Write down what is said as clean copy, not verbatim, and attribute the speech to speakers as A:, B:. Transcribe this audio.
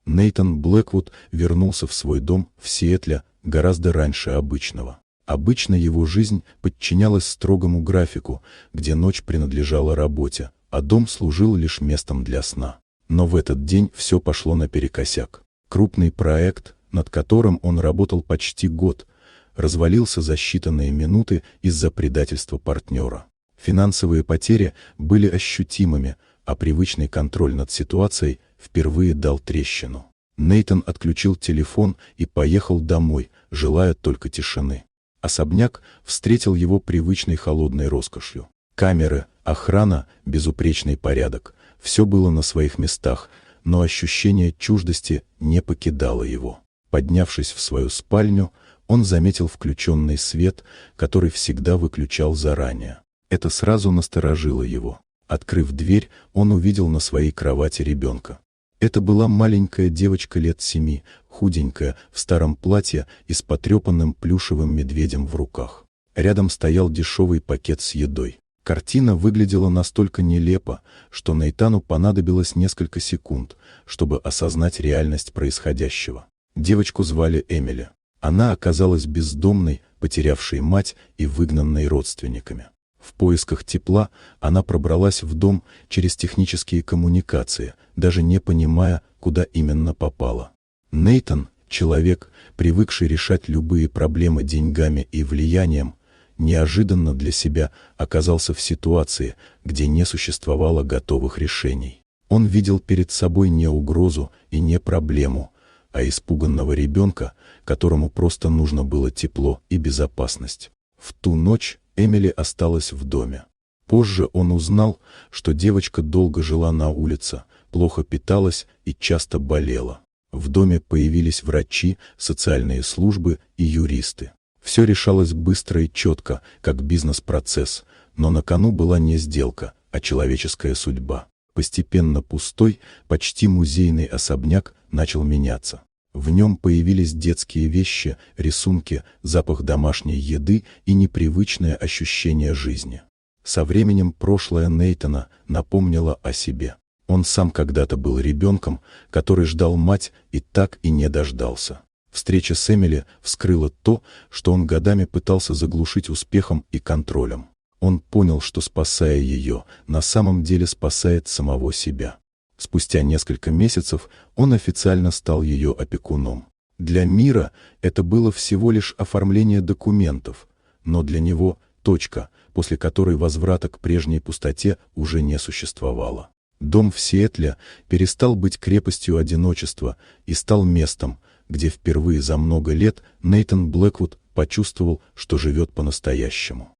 A: Нейтан Блэквуд вернулся в свой дом в Сиэтле гораздо раньше обычного. Обычно его жизнь подчинялась строгому графику, где ночь принадлежала работе, а дом служил лишь местом для сна. Но в этот день все пошло наперекосяк. Крупный проект, над которым он работал почти год, развалился за считанные минуты из-за предательства партнера. Финансовые потери были ощутимыми, а привычный контроль над ситуацией впервые дал трещину. Нейтан отключил телефон и поехал домой, желая только тишины. Особняк встретил его привычной холодной роскошью. Камеры, охрана, безупречный порядок — все было на своих местах, но ощущение чуждости не покидало его. Поднявшись в свою спальню, он заметил включенный свет, который всегда выключал заранее. Это сразу насторожило его. Открыв дверь, он увидел на своей кровати ребенка. Это была маленькая девочка лет 7, худенькая, в старом платье и с потрепанным плюшевым медведем в руках. Рядом стоял дешевый пакет с едой. Картина выглядела настолько нелепо, что Нейтану понадобилось несколько секунд, чтобы осознать реальность происходящего. Девочку звали Эмили. Она оказалась бездомной, потерявшей мать и выгнанной родственниками. В поисках тепла она пробралась в дом через технические коммуникации, даже не понимая, куда именно попала. Нейтан, человек, привыкший решать любые проблемы деньгами и влиянием, неожиданно для себя оказался в ситуации, где не существовало готовых решений. Он видел перед собой не угрозу и не проблему, а испуганного ребенка, которому просто нужно было тепло и безопасность. В ту ночь Эмили осталась в доме. Позже он узнал, что девочка долго жила на улице, плохо питалась и часто болела. В доме появились врачи, социальные службы и юристы. Все решалось быстро и четко, как бизнес-процесс, но на кону была не сделка, а человеческая судьба. Постепенно пустой, почти музейный особняк начал меняться. В нем появились детские вещи, рисунки, запах домашней еды и непривычное ощущение жизни. Со временем прошлое Нейтана напомнило о себе. Он сам когда-то был ребенком, который ждал мать и так и не дождался. Встреча с Эмили вскрыла то, что он годами пытался заглушить успехом и контролем. Он понял, что, спасая ее, на самом деле спасает самого себя. Спустя несколько месяцев он официально стал ее опекуном. Для мира это было всего лишь оформление документов, но для него точка, после которой возврата к прежней пустоте уже не существовало. Дом в Сиэтле перестал быть крепостью одиночества и стал местом, где впервые за много лет Нейтан Блэквуд почувствовал, что живет по-настоящему.